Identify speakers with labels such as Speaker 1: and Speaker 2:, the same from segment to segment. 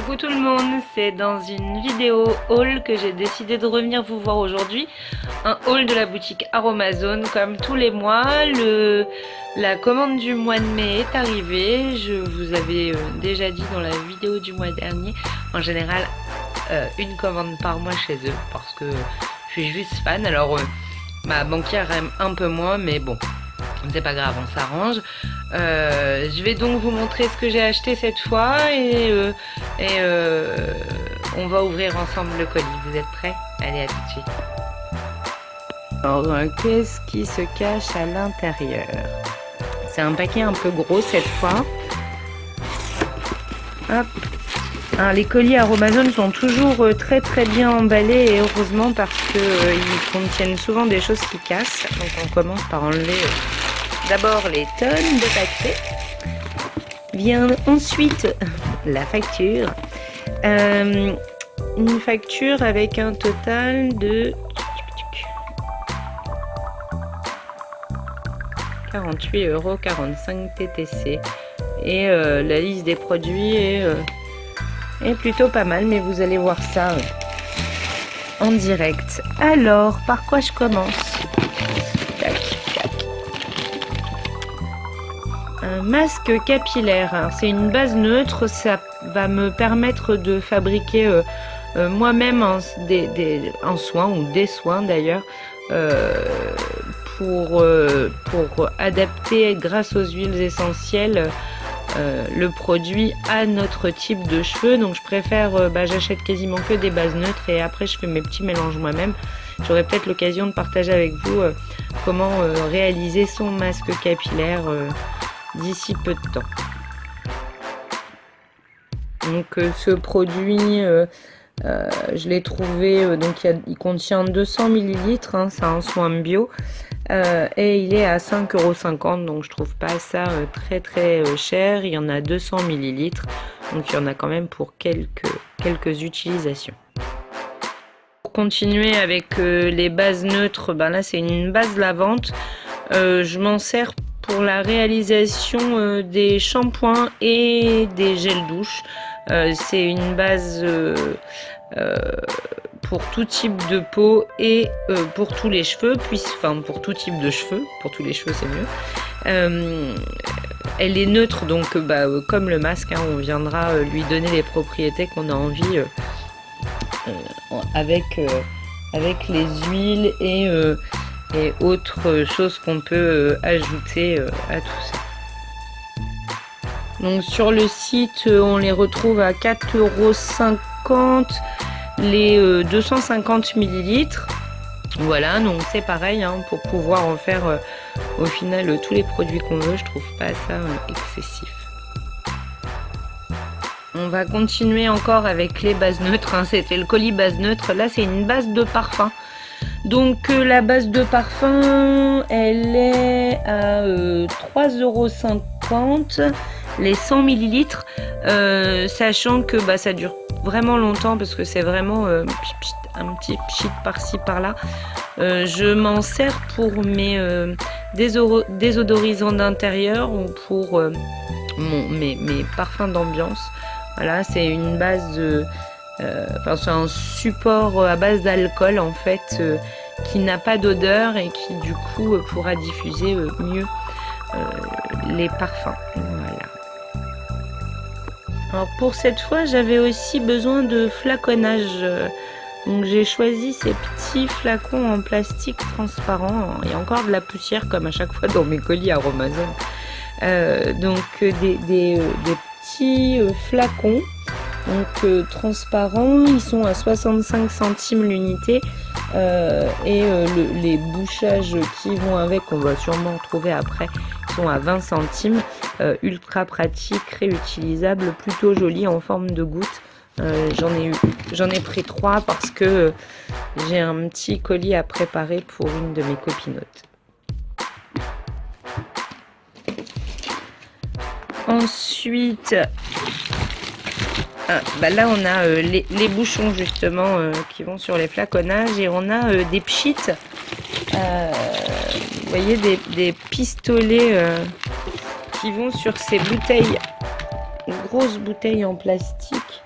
Speaker 1: Coucou tout le monde, c'est dans une vidéo haul que j'ai décidé de revenir vous voir aujourd'hui. Un haul de la boutique Aromazone. Comme tous les mois, la commande du mois de mai est arrivée. Je vous avais déjà dit dans la vidéo du mois dernier, en général une commande par mois chez eux parce que je suis juste fan. Alors ma banquière aime un peu moins, mais bon, c'est pas grave, on s'arrange. Je vais donc vous montrer ce que j'ai acheté cette fois et on va ouvrir ensemble le colis. Vous êtes prêts? Allez, à tout de suite. Alors, qu'est-ce qui se cache à l'intérieur? C'est un paquet un peu gros cette fois. Hop. Alors, les colis Aromazone sont toujours très bien emballés et heureusement parce que ils contiennent souvent des choses qui cassent. Donc on commence par enlever d'abord les tonnes de papier. Vient ensuite la facture. Une facture avec un total de 48,45 € TTC. Et la liste des produits est plutôt pas mal, mais vous allez voir ça en direct. Alors, par quoi je commence? Tac, tac. Un masque capillaire. C'est une base neutre. Ça va me permettre de fabriquer moi-même un soin ou des soins d'ailleurs pour adapter grâce aux huiles essentielles le produit à notre type de cheveux. Donc je préfère, j'achète quasiment que des bases neutres et après je fais mes petits mélanges moi-même. J'aurai peut-être l'occasion de partager avec vous comment réaliser son masque capillaire d'ici peu de temps. Donc ce produit je l'ai trouvé, donc il contient 200 ml, hein, c'est un soin bio. Et il est à 5,50 €, donc je trouve pas ça très cher. Il y en a 200 ml, donc il y en a quand même pour quelques utilisations. Pour continuer avec les bases neutres, là c'est une base lavante. Je m'en sers pour la réalisation des shampoings et des gels douche. C'est une base pour tout type de peau et pour tous les cheveux, pour tout type de cheveux, pour tous les cheveux c'est mieux. Elle est neutre, donc comme le masque, hein, on viendra lui donner les propriétés qu'on a envie avec les huiles et autres choses qu'on peut ajouter à tout ça. Donc sur le site, on les retrouve à 4,50 € les 250 ml. Voilà, donc c'est pareil, hein, pour pouvoir en faire au final tous les produits qu'on veut. Je trouve pas ça excessif. On va continuer encore avec les bases neutres, hein. C'était le colis base neutre. Là c'est une base de parfum. Donc la base de parfum, elle est à 3,50 € les 100 ml, sachant que ça dure vraiment longtemps parce que c'est vraiment un petit pchit par-ci par-là. Je m'en sers pour mes désodorisants d'intérieur ou pour mes parfums d'ambiance. Voilà, c'est une base, c'est un support à base d'alcool en fait, qui n'a pas d'odeur et qui du coup pourra diffuser mieux les parfums. Voilà. Alors pour cette fois, j'avais aussi besoin de flaconnage. Donc j'ai choisi ces petits flacons en plastique transparent. Il y a encore de la poussière comme à chaque fois dans mes colis Aromazone. Donc des petits flacons donc transparents. Ils sont à 65 centimes l'unité. Les bouchages qui vont avec, on va sûrement retrouver après, sont à 20 centimes. Ultra pratique, réutilisable, plutôt joli en forme de goutte. J'en ai pris 3 parce que j'ai un petit colis à préparer pour une de mes copinotes. Ensuite, là on a les bouchons justement qui vont sur les flaconnages et on a des pchites. Vous voyez des pistolets qui vont sur ces bouteilles, grosses bouteilles en plastique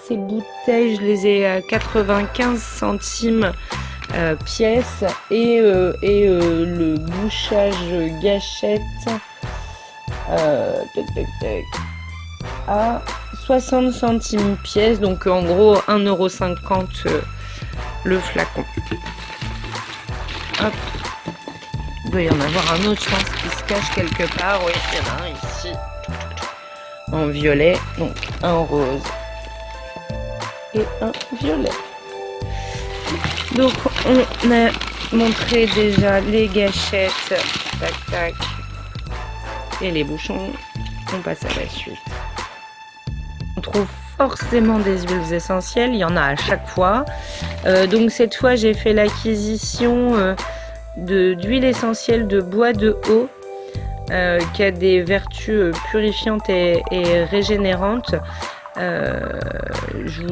Speaker 1: Ces bouteilles, je les ai à 95 centimes pièce et le bouchage gâchette à 60 centimes pièce, donc en gros 1,50 € le flacon. Hop. Il doit y en avoir un autre, je pense, qui se cache quelque part. Oui, il y en a un ici en violet, donc un rose et un violet. Donc on a montré déjà les gâchettes, tac tac, et les bouchons. On passe à la suite. On trouve forcément des huiles essentielles, il y en a à chaque fois. Donc cette fois j'ai fait l'acquisition d'huile essentielle de bois de haut qui a des vertus purifiantes et régénérantes. Je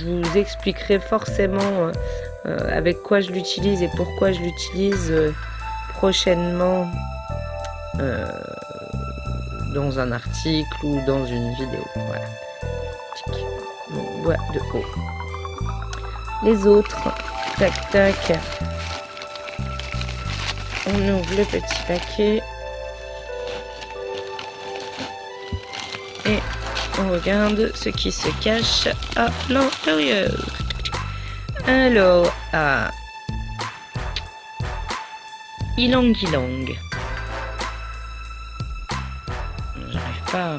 Speaker 1: vous expliquerai forcément avec quoi je l'utilise et pourquoi je l'utilise prochainement dans un article ou dans une vidéo. Voilà. Donc, bois de haut. Les autres, tac tac. On ouvre le petit paquet et on regarde ce qui se cache à l'intérieur. Alors, ylang ylang. J'arrive pas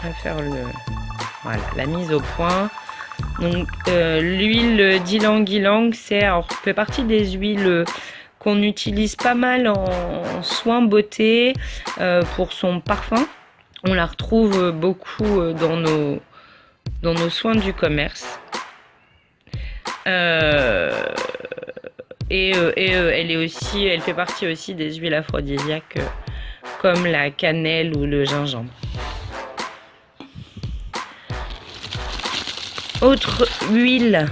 Speaker 1: à faire voilà, la mise au point. Donc l'huile d'ylang ylang, fait partie des huiles qu'on utilise pas mal en soins beauté pour son parfum. On la retrouve beaucoup dans nos soins du commerce. Elle fait partie aussi des huiles aphrodisiaques comme la cannelle ou le gingembre. Autre huile,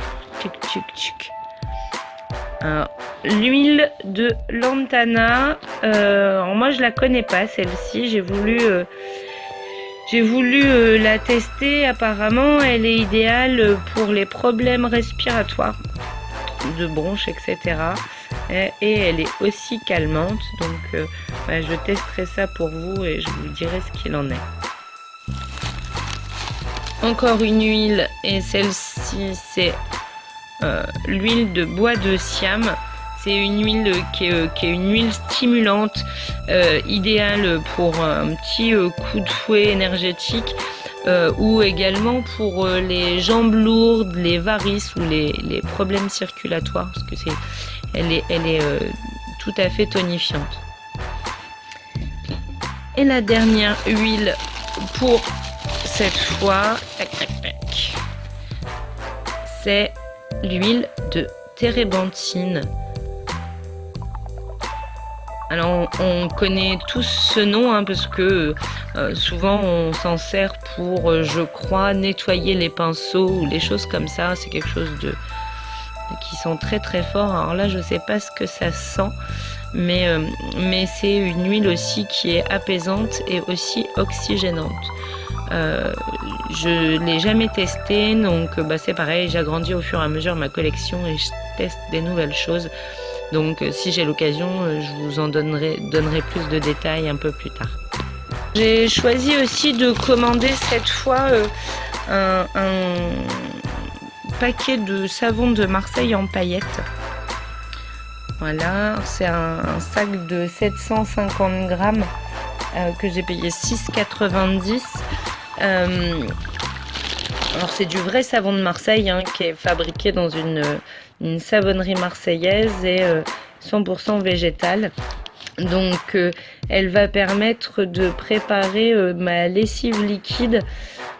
Speaker 1: l'huile de lantana. Moi je la connais pas celle-ci. J'ai voulu la tester. Apparemment, elle est idéale pour les problèmes respiratoires, de bronches, etc. Et elle est aussi calmante. Donc, je testerai ça pour vous et je vous dirai ce qu'il en est. Encore une huile, et celle-ci, c'est l'huile de bois de Siam. C'est une huile qui est une huile stimulante, idéale pour un petit coup de fouet énergétique ou également pour les jambes lourdes, les varices ou les problèmes circulatoires, parce que elle est tout à fait tonifiante. Et la dernière huile pour cette fois, c'est l'huile de térébenthine. Alors on connaît tous ce nom parce que souvent on s'en sert pour, je crois, nettoyer les pinceaux ou les choses comme ça. C'est quelque chose qui sent très très fort. Alors là je sais pas ce que ça sent, mais c'est une huile aussi qui est apaisante et aussi oxygénante. Je l'ai jamais testé, donc c'est pareil, j'agrandis au fur et à mesure ma collection et je teste des nouvelles choses. Donc si j'ai l'occasion, je vous en donnerai plus de détails un peu plus tard. J'ai choisi aussi de commander cette fois un paquet de savon de Marseille en paillettes. Voilà, c'est un sac de 750 grammes que j'ai payé 6,90 €. Alors c'est du vrai savon de Marseille qui est fabriqué dans une savonnerie marseillaise et 100% végétale. Donc elle va permettre de préparer ma lessive liquide.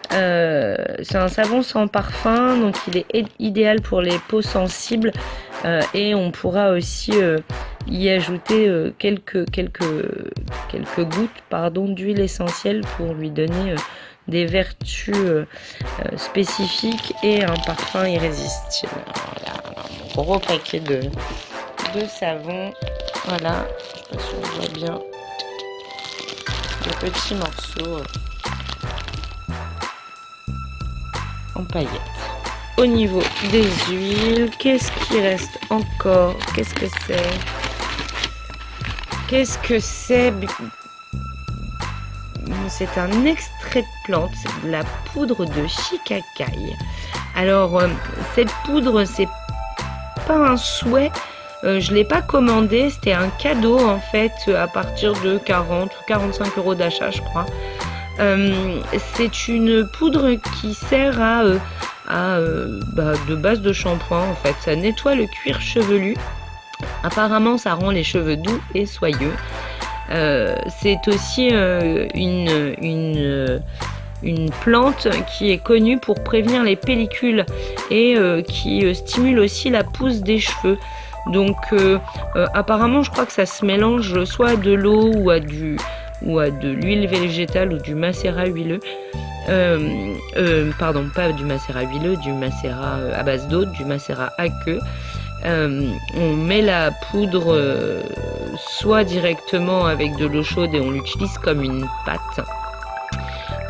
Speaker 1: C'est un savon sans parfum, donc il est idéal pour les peaux sensibles et on pourra aussi y ajouter quelques gouttes d'huile essentielle pour lui donner des vertus spécifiques et un parfum irrésistible. Voilà, un gros paquet de savon. Voilà, je sais pas si on voit bien. de petits morceaux en paillettes. Au niveau des huiles, qu'est-ce qui reste encore? Qu'est-ce que c'est? Qu'est-ce que c'est? C'est un extrait de plante, c'est de la poudre de shikakai. Alors, cette poudre, c'est pas un souhait, je l'ai pas commandé, c'était un cadeau en fait à partir de 40 ou 45 € d'achat, je crois. C'est une poudre qui sert de base de shampoing en fait. Ça nettoie le cuir chevelu. Apparemment, ça rend les cheveux doux et soyeux. C'est aussi une plante qui est connue pour prévenir les pellicules et qui stimule aussi la pousse des cheveux. Donc apparemment je crois que ça se mélange soit à de l'eau ou à de l'huile végétale ou du macérat huileux. Pardon, pas du macérat huileux, du macérat à base d'eau, du macérat aqueux. On met la poudre soit directement avec de l'eau chaude et on l'utilise comme une pâte,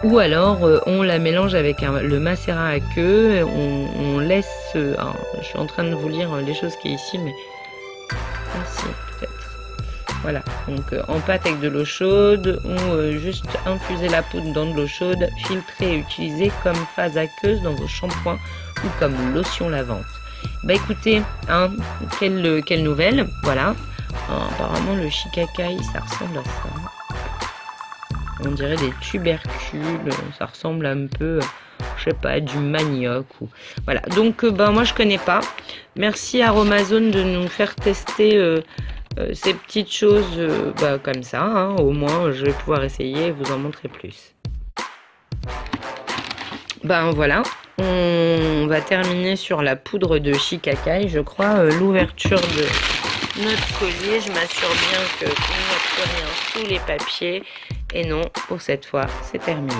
Speaker 1: ou alors on la mélange avec le macérat aqueux, on laisse, je suis en train de vous lire les choses qui est ici, mais ici peut-être, voilà, donc en pâte avec de l'eau chaude, ou juste infuser la poudre dans de l'eau chaude, filtrer et utiliser comme phase aqueuse dans vos shampoings ou comme lotion lavante. Bah écoutez, quelle nouvelle, voilà. Apparemment le shikakai ça ressemble à ça. On dirait des tubercules, ça ressemble un peu, je sais pas, du manioc ou voilà. Donc moi je connais pas. Merci à Aromazone de nous faire tester ces petites choses comme ça. Hein. Au moins je vais pouvoir essayer et vous en montrer plus. Ben voilà. On va terminer sur la poudre de shikakai, je crois, l'ouverture de notre collier. Je m'assure bien qu'il n'y a plus rien sous les papiers. Et non, pour cette fois, c'est terminé.